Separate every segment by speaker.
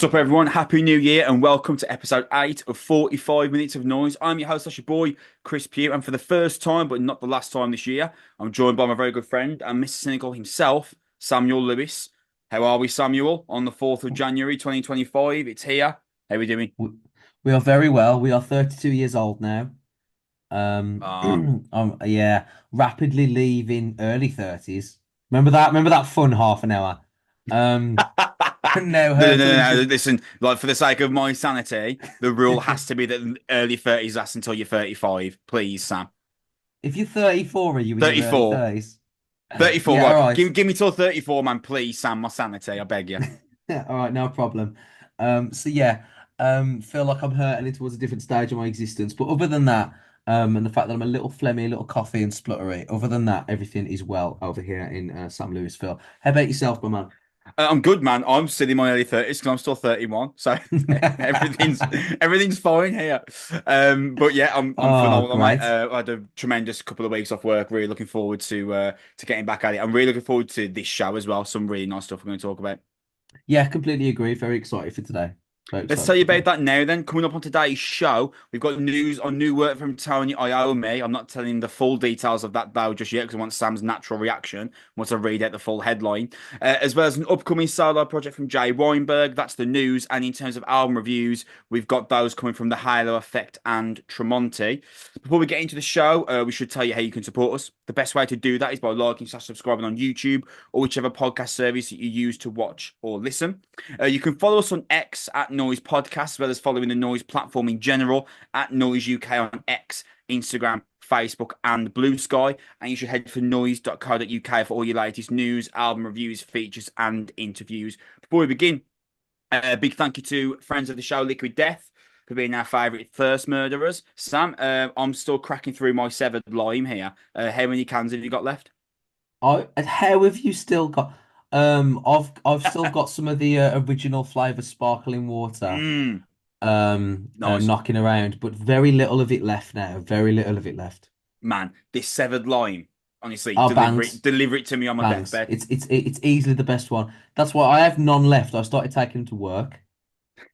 Speaker 1: What's up, everyone? Happy New Year and welcome to episode 8 of 45 Minutes of Noise. I'm your host, your boy, Kris Pugh, and for the first time, but not the last time this year, I'm joined by my very good friend and Mr. Cynical himself, Samuel Lewis. How are we, Samuel? On the 4th of January 2025, it's here. How are we doing?
Speaker 2: We we are very well. We are 32 years old now.
Speaker 1: Ah,
Speaker 2: Yeah, rapidly leaving early 30s. Remember that? Remember that fun half an hour? Now
Speaker 1: no, no, no,
Speaker 2: hurtling
Speaker 1: no, no.
Speaker 2: to
Speaker 1: Listen, like for the sake of my sanity, the rule has to be that early 30s lasts until you're 35. Please, Sam.
Speaker 2: if you're 34, are you in your early
Speaker 1: 34.
Speaker 2: 30s?
Speaker 1: 34,
Speaker 2: Yeah, all
Speaker 1: right.
Speaker 2: right.
Speaker 1: Give me till 34, man, please, Sam. My sanity, I beg you.
Speaker 2: All right, no problem. So yeah, feel like I'm hurtling towards a different stage of my existence. But other than that, and the fact that I'm a little phlegmy, a little coffee and spluttery, other than that, everything is well over here in St. Louisville. How about yourself, my man?
Speaker 1: I'm good, man. I'm still in my early 30s because I'm still 31, so everything's everything's fine here. But yeah, I'm
Speaker 2: Oh,
Speaker 1: phenomenal, mate.
Speaker 2: great.
Speaker 1: I had a tremendous couple of weeks off work. Really looking forward to getting back at it. I'm really looking forward to this show as well. Some really nice stuff we're going to talk about.
Speaker 2: Yeah, completely agree. Very excited for today. Very
Speaker 1: Let's
Speaker 2: excited
Speaker 1: tell
Speaker 2: for
Speaker 1: you about
Speaker 2: today.
Speaker 1: that now then. Coming up on today's show, we've got news on new work from Tony Iommi. I'm not telling the full details of that though just yet because I want Sam's natural reaction once I read out the full headline. As well as an upcoming solo project from Jay Weinberg. That's the news. And in terms of album reviews, we've got those coming from The Halo Effect and Tremonti. Before we get into the show, we should tell you how you can support us. The best way to do that is by liking slash subscribing on YouTube or whichever podcast service that you use to watch or listen. You can follow us on X at Noizze Podcast, as well as following the Noise platform in general at Noise UK on X, Instagram, Facebook, and Blue Sky. And you should head for noise.co.uk for all your latest news, album reviews, features, and interviews. Before we begin, a big thank you to friends of the show, Liquid Death, for being our favourite thirst murderers. Sam, I'm still cracking through my severed lime here. How many cans have you got left?
Speaker 2: How have you still got? I've still got some of the original flavor sparkling water.
Speaker 1: Mmm, nice.
Speaker 2: Knocking around, but very little of it left now. Very little of it left.
Speaker 1: Man, this severed lime. Honestly,
Speaker 2: Oh, bangs,
Speaker 1: deliver it to me on my
Speaker 2: bangs.
Speaker 1: deathbed.
Speaker 2: It's easily the best one. That's why I have none left. I started taking them to work.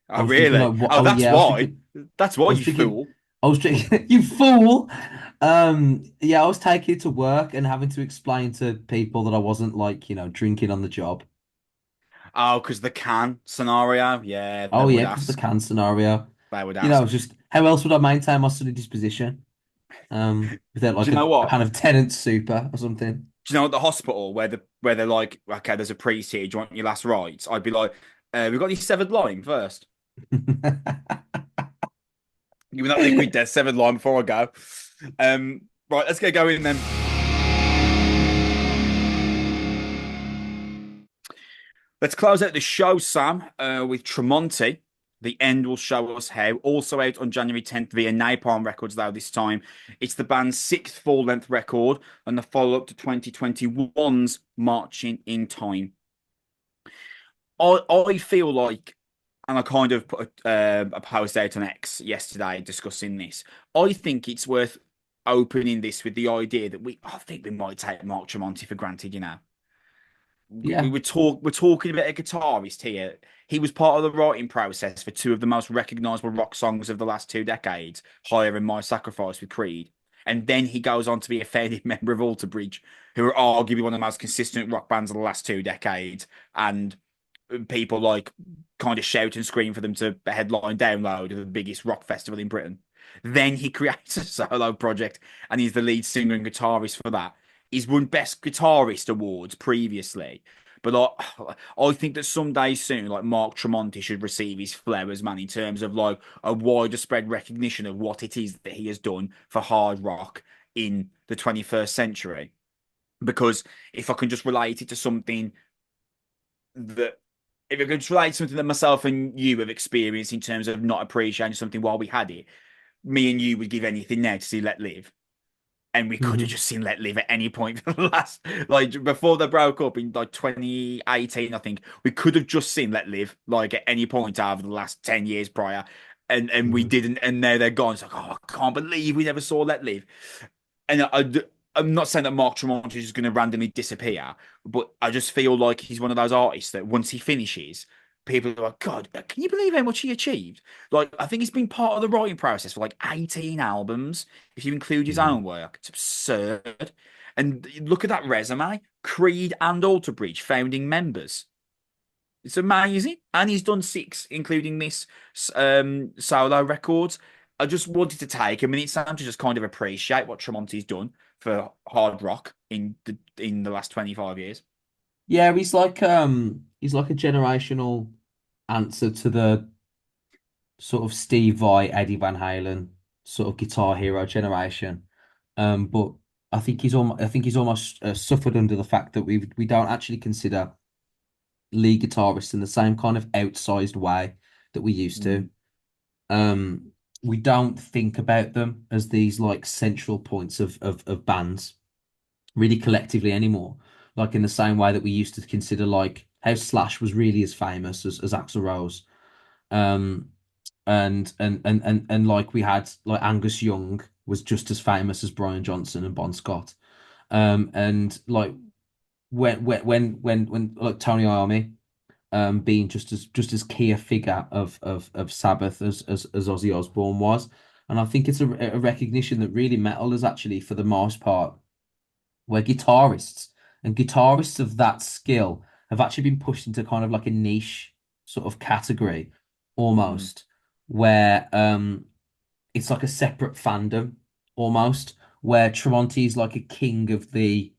Speaker 2: I
Speaker 1: Oh,
Speaker 2: was drinking
Speaker 1: really?
Speaker 2: like what?
Speaker 1: Oh,
Speaker 2: Oh
Speaker 1: that's
Speaker 2: yeah,
Speaker 1: why. That's
Speaker 2: I
Speaker 1: why,
Speaker 2: was
Speaker 1: you
Speaker 2: drinking.
Speaker 1: fool.
Speaker 2: I was drinking. You fool. Yeah, I was taking it to work and having to explain to people that I wasn't like drinking on the job.
Speaker 1: Oh, because the can scenario. Yeah, they
Speaker 2: Oh
Speaker 1: would
Speaker 2: yeah, because the
Speaker 1: ask.
Speaker 2: can scenario.
Speaker 1: They would
Speaker 2: You know,
Speaker 1: ask.
Speaker 2: just how else would I maintain my sunny disposition? Without
Speaker 1: Do
Speaker 2: like
Speaker 1: you know
Speaker 2: a
Speaker 1: what?
Speaker 2: kind of tenant super or something.
Speaker 1: Do you know at the hospital where they're like, okay, there's a priest here. Do you want your last rites? I'd be like, we've got any severed lime first. Give me that liquid death severed lime before I go. Right, let's get going then. Let's close out the show, Sam, with Tremonti. The End will show us how. Also out on January 10th via Napalm Records, though, this time. It's the band's sixth full length record and the follow up to 2021's Marching in Time. I feel like, and I kind of put a post out on X yesterday discussing this. I think it's worth opening this with the idea that I think we might take Mark Tremonti for granted, you know.
Speaker 2: Yeah,
Speaker 1: We're talking about a guitarist here. He was part of the writing process for two of the most recognizable rock songs of the last 2 decades, Higher and My Sacrifice with Creed. And then he goes on to be a founding member of Alter Bridge, who are arguably one of the most consistent rock bands of the last 2 decades. And people like kind of shout and scream for them to headline Download of the biggest rock festival in Britain. Then he creates a solo project and he's the lead singer and guitarist for that. He's won Best Guitarist awards previously. But I think that someday soon, like Mark Tremonti should receive his flowers, man, in terms of like a wider spread recognition of what it is that he has done for hard rock in the 21st century. Because if I can just relate it to something that if it could relate to something that myself and you have experienced in terms of not appreciating something while we had it, me and you would give anything now to see Let Live. And we could have
Speaker 2: hmm
Speaker 1: just seen Let Live at any point for the last, like before they broke up in like 2018, I think we could have just seen Let Live like at any point over the last 10 years prior. And we
Speaker 2: hmm
Speaker 1: didn't, and now they're gone. It's like, oh, I can't believe we never saw Let Live. And I'm not saying that Mark Tremonti is going to randomly disappear, but I just feel like he's one of those artists that once he finishes, people are like, God, can you believe how much he achieved? Like, I think he's been part of the writing process for like 18 albums, if you include his
Speaker 2: Mm.
Speaker 1: own work. It's absurd. And look at that resume. Creed and Alter Bridge, founding members. It's amazing. And he's done six, including this solo records. I just wanted to take a minute, Sam, to just kind of appreciate what Tremonti's done for hard rock in the last 25 years.
Speaker 2: Yeah, he's like a generational answer to the sort of Steve Vai, Eddie Van Halen sort of guitar hero generation. But I think he's almost suffered under the fact that we don't actually consider lead guitarists in the same kind of outsized way that we used to.
Speaker 1: Mm,
Speaker 2: Um, we don't think about them as these like central points of bands really collectively anymore. Like in the same way that we used to consider like how Slash was really as famous as Axl Rose. Um, and like we had like Angus Young was just as famous as Brian Johnson and Bon Scott. And like when like Tony Iommi being just as key a figure of Sabbath as Ozzy Osbourne was. And I think it's a recognition that really metal is actually, for the most part, where guitarists of that skill have actually been pushed into kind of like a niche sort of category
Speaker 1: mm.
Speaker 2: almost, where it's like a separate fandom almost, where Tremonti is like a king of the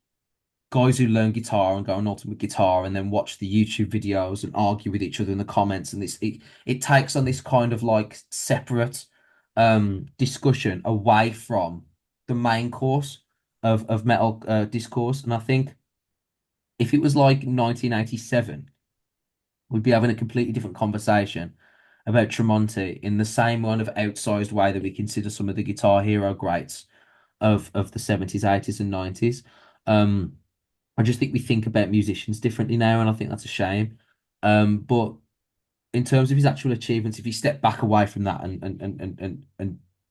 Speaker 2: guys who learn guitar and go on ultimate guitar and then watch the YouTube videos and argue with each other in the comments, and it takes on this kind of like separate discussion away from the main course of metal discourse. And I think if it was like 1987, we'd be having a completely different conversation about Tremonti in the same kind of outsized way that we consider some of the guitar hero greats of the 70s, 80s, and 90s. Um, I just think we think about musicians differently now, and I think that's a shame. But in terms of his actual achievements, if you step back away from that and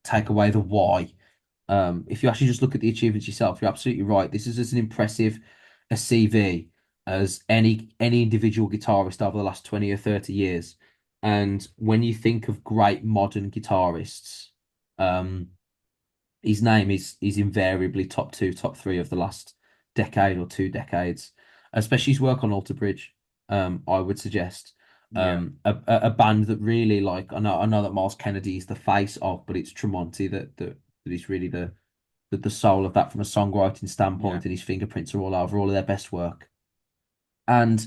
Speaker 2: take away the why, if you actually just look at the achievements yourself, you're absolutely right. This is as an impressive a CV as any individual guitarist over the last 20 or 30 years. And when you think of great modern guitarists, um, his name is invariably top two, top three of the last decade or 2 decades, especially his work on Alter Bridge. I would suggest
Speaker 1: Yeah,
Speaker 2: a band that really like I know that Miles Kennedy is the face of, but it's Tremonti that is really the soul of that from a songwriting
Speaker 1: yeah.
Speaker 2: standpoint, and his fingerprints are all over all of their best work. And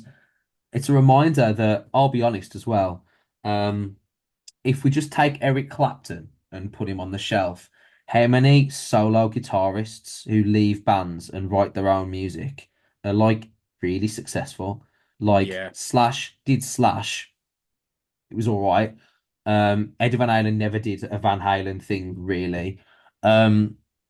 Speaker 2: it's a reminder that I'll be honest as well. Um, if we just take Eric Clapton and put him on the shelf, how many solo guitarists who leave bands and write their own music are like really successful? Like
Speaker 1: Yeah.
Speaker 2: Slash, it was all right. Eddie Van Halen never did a Van Halen thing really.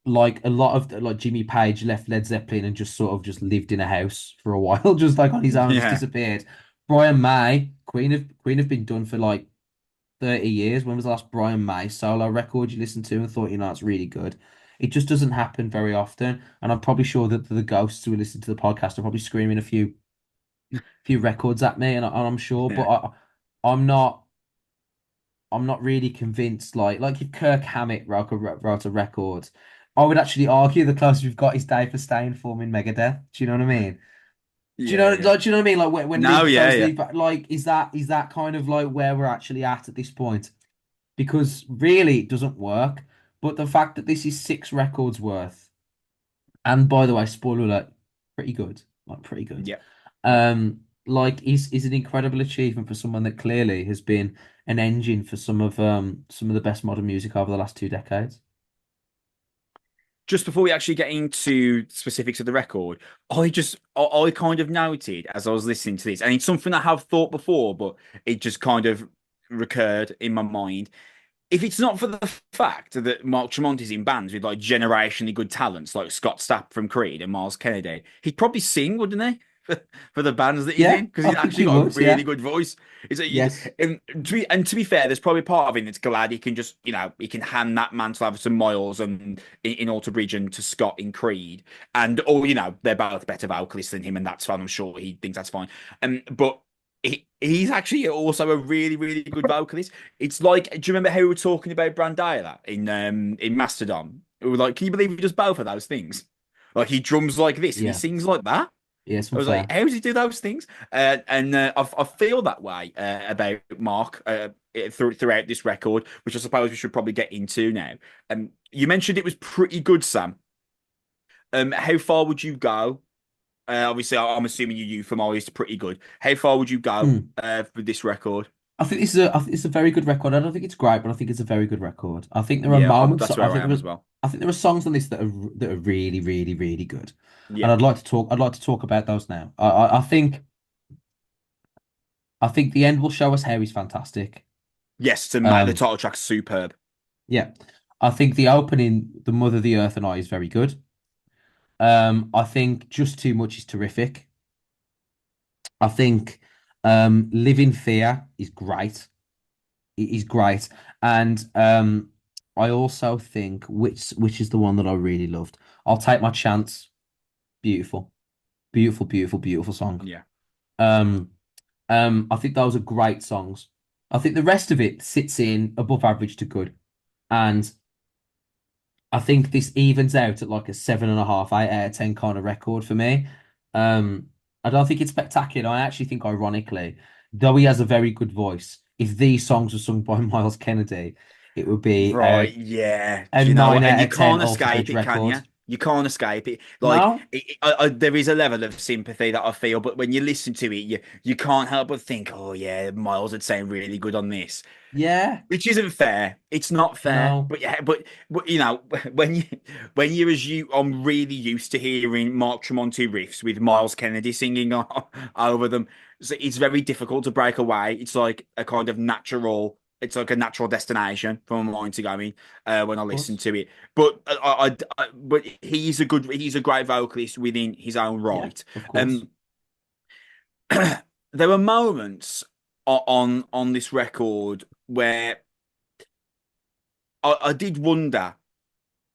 Speaker 2: Like a lot of like Jimmy Page left Led Zeppelin and just sort of just lived in a house for a while, just like on his own, just
Speaker 1: Yeah.
Speaker 2: disappeared. Brian May, Queen have been done for like 30 years. When was the last Brian May solo record you listened to and thought, it's really good? It just doesn't happen very often. And I'm probably sure that the ghosts who listen to the podcast are probably screaming a few records at me, and I'm sure, but
Speaker 1: Yeah.
Speaker 2: I'm not really convinced. Like if Kirk Hammett wrote a record, I would actually argue the closest we've got is Dave Mustaine forming Megadeth. Do you know what I mean?
Speaker 1: Yeah, yeah.
Speaker 2: Do you know what I mean? Like when lead
Speaker 1: No, yeah,
Speaker 2: guitarists
Speaker 1: yeah.
Speaker 2: leave, like is that kind of like where we're actually at this point? Because really it doesn't work. But the fact that this is 6 records worth, and by the way, spoiler alert, pretty good, like pretty good.
Speaker 1: Yeah. Yeah.
Speaker 2: Like is an incredible achievement for someone that clearly has been an engine for some of the best modern music over the last 2 decades.
Speaker 1: Just before we actually get into specifics of the record, I kind of noted as I was listening to this, and it's something I have thought before, but it just kind of recurred in my mind. If it's not for the fact that Mark Tremonti's in bands with like generationally good talents like Scott Stapp from Creed and Miles Kennedy, he'd probably sing, wouldn't he? For the bands that he's
Speaker 2: Yeah,
Speaker 1: in, because
Speaker 2: I
Speaker 1: he's
Speaker 2: think
Speaker 1: actually
Speaker 2: he
Speaker 1: got a
Speaker 2: would.
Speaker 1: really
Speaker 2: Yeah.
Speaker 1: good voice. Is it?
Speaker 2: Yes.
Speaker 1: And to be fair, there's probably part of him that's glad he can just, he can hand that mantle over to Miles and in Alter Bridge and to Scott in Creed, and or they're both better vocalists than him, and that's fine. I'm sure he thinks that's fine. But he's actually also a really, really good vocalist. It's like, do you remember how we were talking about Brandala in Mastodon? We were like, can you believe he does both of those things? Like he drums like this and he
Speaker 2: Yeah,
Speaker 1: sings like that.
Speaker 2: yeah, it's
Speaker 1: I was like,
Speaker 2: unfair.
Speaker 1: how does he do those things? I feel that way about Mark throughout this record, which I suppose we should probably get into now. You mentioned it was pretty good, Sam. How far would you go? Obviously, I'm assuming you euphemized pretty good. How far would you go
Speaker 2: Hmm.
Speaker 1: with this record?
Speaker 2: I think it's a very good record. I don't think it's great, but I think it's a very good record. I think there are
Speaker 1: Yeah,
Speaker 2: moments.
Speaker 1: that's where I am as well.
Speaker 2: I think there are songs on this that are really, really, really good, and
Speaker 1: Yeah.
Speaker 2: I'd like to talk about those now. I think the end will show us how he's fantastic.
Speaker 1: Yes, to make the
Speaker 2: Um,
Speaker 1: title track's superb.
Speaker 2: yeah, I think the opening, the Mother, the Earth, and I is very good. I think Just Too Much is terrific. I think Live in Fear is great. It is great. And I also think which is the one that I really loved. I'll Take My Chance. Beautiful. Beautiful, beautiful, beautiful song.
Speaker 1: Yeah.
Speaker 2: Um I think those are great songs. I think the rest of it sits in above average to good. And I think this evens out at like a 7.5, 8 out of 10 kind of record for me. I don't think it's spectacular. I actually think, ironically, though he has a very good voice, if these songs were sung by Miles Kennedy, it would be
Speaker 1: Right, yeah.
Speaker 2: a
Speaker 1: Do you know,
Speaker 2: 9
Speaker 1: and
Speaker 2: out
Speaker 1: you
Speaker 2: of 10
Speaker 1: can't
Speaker 2: Alter
Speaker 1: escape
Speaker 2: Bridge
Speaker 1: it, can
Speaker 2: record.
Speaker 1: you? You can't escape it. Like,
Speaker 2: No?
Speaker 1: there is a level of sympathy that I feel, but when you listen to it, you can't help but think, oh yeah, Miles would sound really good on this.
Speaker 2: Yeah.
Speaker 1: Which isn't fair. It's not fair.
Speaker 2: No.
Speaker 1: But yeah, but you know, when you when you're as you I'm really used to hearing Mark Tremonti riffs with Miles Kennedy singing over them. So it's very difficult to break away. It's like a kind of natural, it's like a natural destination for my mind to go in when I
Speaker 2: Of
Speaker 1: listen
Speaker 2: course.
Speaker 1: to it. But but he's a great vocalist within his own
Speaker 2: Yeah,
Speaker 1: right.
Speaker 2: of course.
Speaker 1: Um, there were moments on this record where I did wonder,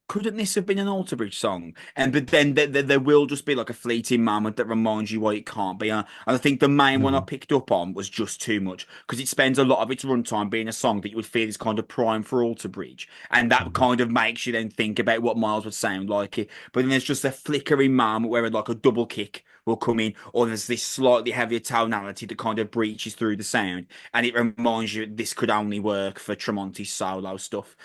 Speaker 1: couldn't this have been an Alter Bridge song? And but then there will just be like a fleeting moment that reminds you why it can't be. And I think the main one I
Speaker 2: Mm.
Speaker 1: picked up on was Just Too Much because it spends a lot of its runtime being a song that you would feel is kind of prime for Alter Bridge, and that
Speaker 2: Mhm.
Speaker 1: kind of makes you then think about what Miles would sound like it. But then there's just a flickering moment where like a double kick will come in, or there's this slightly heavier tonality that kind of breaches through the sound, and it reminds you this could only work for Tremonti's solo stuff.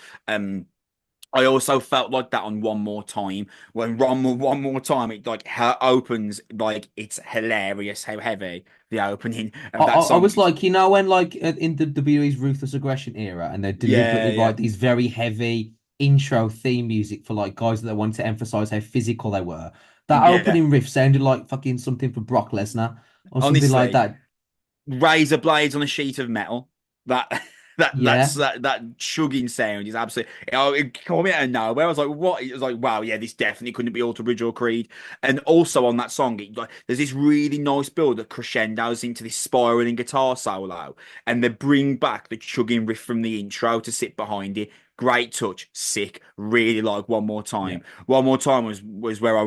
Speaker 1: I also felt like that on One More Time. When one more time, it like how opens like it's hilarious how heavy the opening of that
Speaker 2: I
Speaker 1: song
Speaker 2: was
Speaker 1: is.
Speaker 2: like, you know, when like in the WWE's Ruthless Aggression era, and they
Speaker 1: Yeah,
Speaker 2: deliberately
Speaker 1: yeah,
Speaker 2: write these very heavy intro theme music for like guys that they wanted to emphasize how physical they were. That
Speaker 1: yeah.
Speaker 2: opening riff sounded like fucking something for Brock Lesnar or something like
Speaker 1: Honestly,
Speaker 2: that.
Speaker 1: razor blades on a sheet of metal. That
Speaker 2: Yeah.
Speaker 1: that chugging sound is absolutely. It caught me out of nowhere. I was like, "What?" It was like, "Wow, yeah, this definitely couldn't be Alter Bridge or Creed." And also on that song, like, there's this really nice build that crescendos into this spiraling guitar solo, and they bring back the chugging riff from the intro to sit behind it. Great touch, sick. Really like One More
Speaker 2: Yeah.
Speaker 1: Time. One More Time was where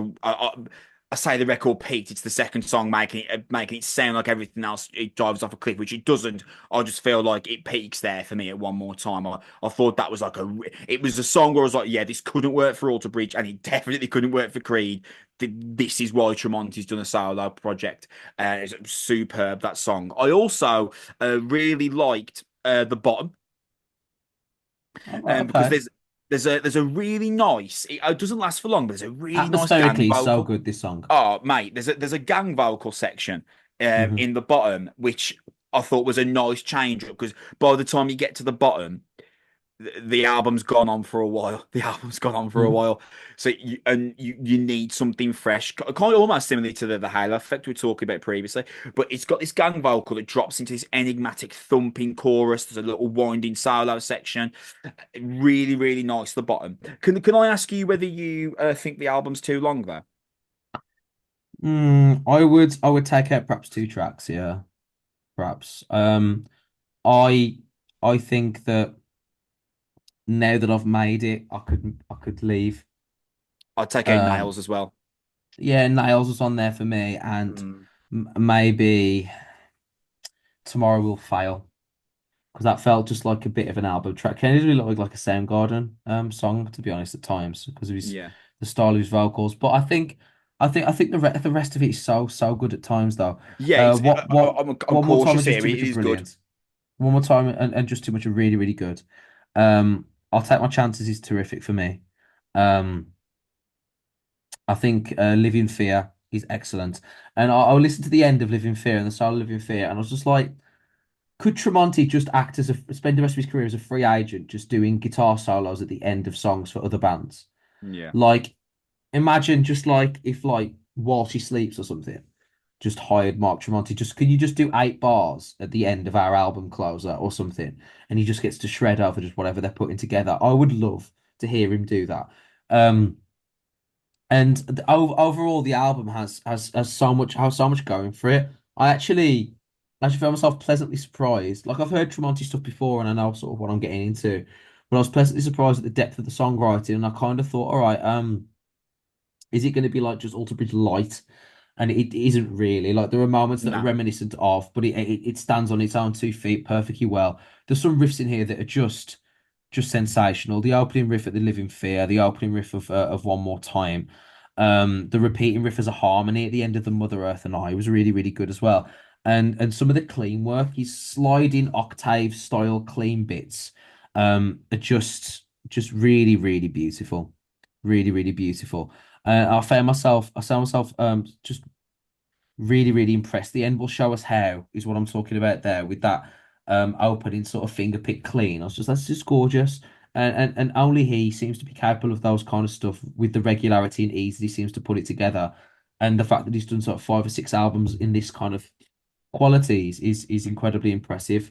Speaker 1: I say the record peaked. It's the second song making it sound like everything else it dives off a cliff, which it doesn't. I just feel like it peaks there for me at One More Time. I thought that was like it was a song where I was like, yeah, this couldn't work for Alter Bridge, and it definitely couldn't work for Creed. This is why Tremonti's done a solo project. It's superb, that song. I also really liked the bottom
Speaker 2: All right,
Speaker 1: because
Speaker 2: okay.
Speaker 1: there's a really nice. It doesn't last for long, but there's a really nice gang
Speaker 2: Atmospherically, so
Speaker 1: vocal.
Speaker 2: good, this song.
Speaker 1: Oh, mate, there's a gang vocal section
Speaker 2: Hmm.
Speaker 1: in the bottom, which I thought was a nice change up because by the time you get to the bottom, the album's gone on for a while. The album's gone on for a
Speaker 2: Hmm.
Speaker 1: while, so you need something fresh, kind of almost similar to the Halo effect we were talking about previously. But it's got this gang vocal that drops into this enigmatic thumping chorus. There's a little winding solo section. Really, really nice. The bottom. Can I ask you whether you think the album's too long though?
Speaker 2: I would take out perhaps two tracks, yeah. Perhaps. I I think that now that I've made it, I could leave.
Speaker 1: I'd take out
Speaker 2: Um,
Speaker 1: Nails as well.
Speaker 2: yeah, Nails was on there for me, and
Speaker 1: Mm.
Speaker 2: maybe Tomorrow Will Fail because that felt just like a bit of an album track. Kennedy really looked like a Soundgarden song, to be honest, at times because of his
Speaker 1: Yeah.
Speaker 2: the style of his vocals. But I think the rest of it is so good at times though.
Speaker 1: Yeah,
Speaker 2: Uh,
Speaker 1: it's
Speaker 2: what what
Speaker 1: I'm
Speaker 2: one more time
Speaker 1: cautious
Speaker 2: and just
Speaker 1: here.
Speaker 2: too
Speaker 1: It
Speaker 2: much of
Speaker 1: is good.
Speaker 2: brilliant. One more time and just too much of really really good. I'll take my chances is terrific for me. Um, I think Live in Fear is excellent, and I'll listen to the end of Live in Fear and the start of Live in Fear, and I was just like. Could Tremonti just act as spend the rest of his career as a free agent, just doing guitar solos at the end of songs for other bands?
Speaker 1: Yeah.
Speaker 2: Like, imagine just like if like while she sleeps or something, just hired Mark Tremonti. Just can you just do 8 bars at the end of our album closer or something, and he just gets to shred over just whatever they're putting together. I would love to hear him do that. Um, and overall, the album has so much going for it. I actually found myself pleasantly surprised. Like I've heard Tremonti stuff before, and I know sort of what I'm getting into, but I was pleasantly surprised at the depth of the songwriting, and I kind of thought, all right, is it going to be like just Alter Bridge light? And it isn't really. Like there are moments that are
Speaker 1: Nah.
Speaker 2: reminiscent of, but it stands on its own 2 feet perfectly well. There's some riffs in here that are just sensational. The opening riff at the Living Fear, the opening riff of One More Time, the repeating riff as a harmony at the end of the Mother Earth and I was really really good as well. And some of the clean work, his sliding octave style clean bits, are just really really beautiful, really really beautiful. I found myself just really, really impressed. The end will show us how is what I'm talking about there with that opening sort of finger pick clean. I was just that's just gorgeous. And only he seems to be capable of those kind of stuff with the regularity and ease that he seems to put it together. And the fact that he's done sort of 5 or 6 albums in this kind of qualities is incredibly impressive.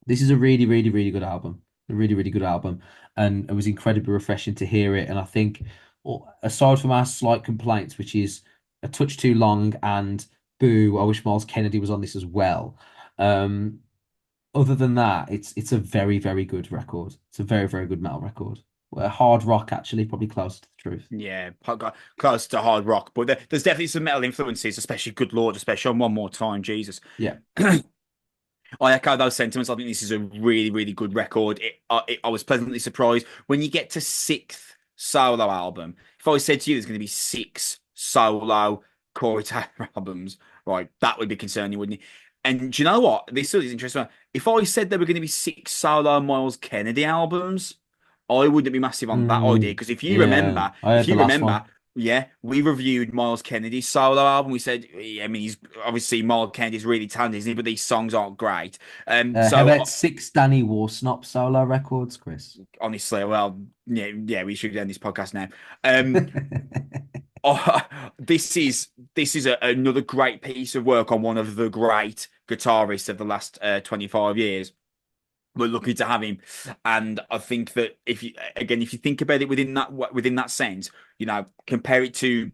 Speaker 2: This is a really, really, really good album. A really, really good album. And it was incredibly refreshing to hear it. And I think, aside from our slight complaints, which is a touch too long and boo, I wish Miles Kennedy was on this as well. Um, other than that, it's a very, very good record. It's a very, very good metal record. Hard rock, actually, probably close to the truth.
Speaker 1: Yeah, close to hard rock, but there's definitely some metal influences, especially Good Lord, especially on One More Time, Jesus.
Speaker 2: Yeah.
Speaker 1: I echo those sentiments. I think this is a really, really good record. I was pleasantly surprised when you get to sixth solo album. If I said to you there's going to be six solo Corey Taylor albums, right, that would be concerning, wouldn't it? And do you know what? This is interesting. If I said there were going to be six solo Miles Kennedy albums, I wouldn't be massive on that idea because
Speaker 2: Yeah. I
Speaker 1: if
Speaker 2: heard the
Speaker 1: you
Speaker 2: last
Speaker 1: remember,
Speaker 2: one.
Speaker 1: yeah, we reviewed Miles Kennedy's solo album. We said, I mean, he's obviously Miles Kennedy's really talented, isn't he? But these songs aren't great.
Speaker 2: How
Speaker 1: So
Speaker 2: about 6 Danny Warsnop solo records, Chris?
Speaker 1: honestly, well, yeah, we should end this podcast now. Um, oh, this is another great piece of work on one of the great guitarists of the last 25 years. We're lucky to have him, and I think that if you think about it within that sense, compare it to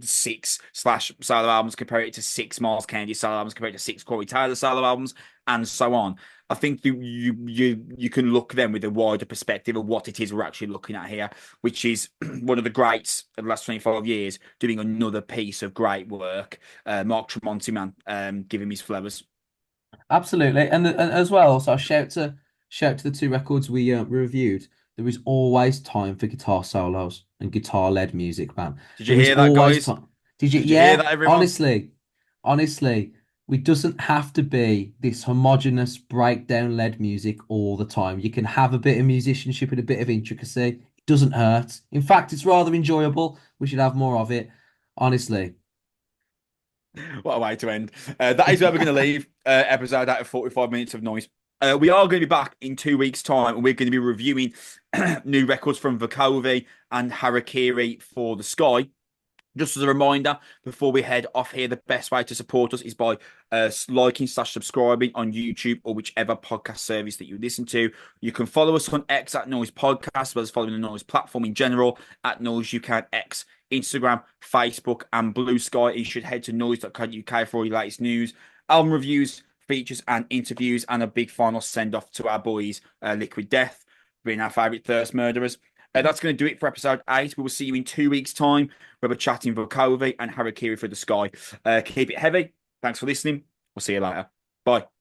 Speaker 1: six slash solo albums, compare it to six Miles Kennedy solo albums, compare it to six Corey Taylor solo albums, and so on. I think you can look then with a wider perspective of what it is we're actually looking at here, which is one of the greats of the last 25 years doing another piece of great work. Mark Tremonti, man, give him his flowers.
Speaker 2: Absolutely, and as well. So shout to the 2 records we reviewed. There is always time for guitar solos and guitar-led music, man.
Speaker 1: Did you
Speaker 2: There is
Speaker 1: hear that,
Speaker 2: always
Speaker 1: guys?
Speaker 2: time. Did you?
Speaker 1: Did you hear
Speaker 2: Yeah,
Speaker 1: that, everyone?
Speaker 2: honestly, we doesn't have to be this homogenous breakdown-led music all the time. You can have a bit of musicianship and a bit of intricacy. It doesn't hurt. In fact, it's rather enjoyable. We should have more of it. Honestly.
Speaker 1: What a way to end. That is where we're going to leave episode out of 45 minutes of noise. We are going to be back in 2 weeks' time, and we're going to be reviewing new records from Vukovi and Harakiri for the Sky. Just as a reminder, before we head off here, the best way to support us is by liking slash subscribing on YouTube or whichever podcast service that you listen to. You can follow us on X at Noizze Podcast, as well as following the Noizze platform in general at Noizze UK X, Instagram, Facebook, and Blue Sky. You should head to noizze.co.uk for all your latest news, album reviews, features, and interviews, and a big final send off to our boys, Liquid Death, being our favourite thirst murderers. That's going to do it for episode 8. We will see you in 2 weeks' time. We'll be chatting Vukovi and Harakiri for the Sky. Keep it heavy. Thanks for listening. We'll see you later. Bye.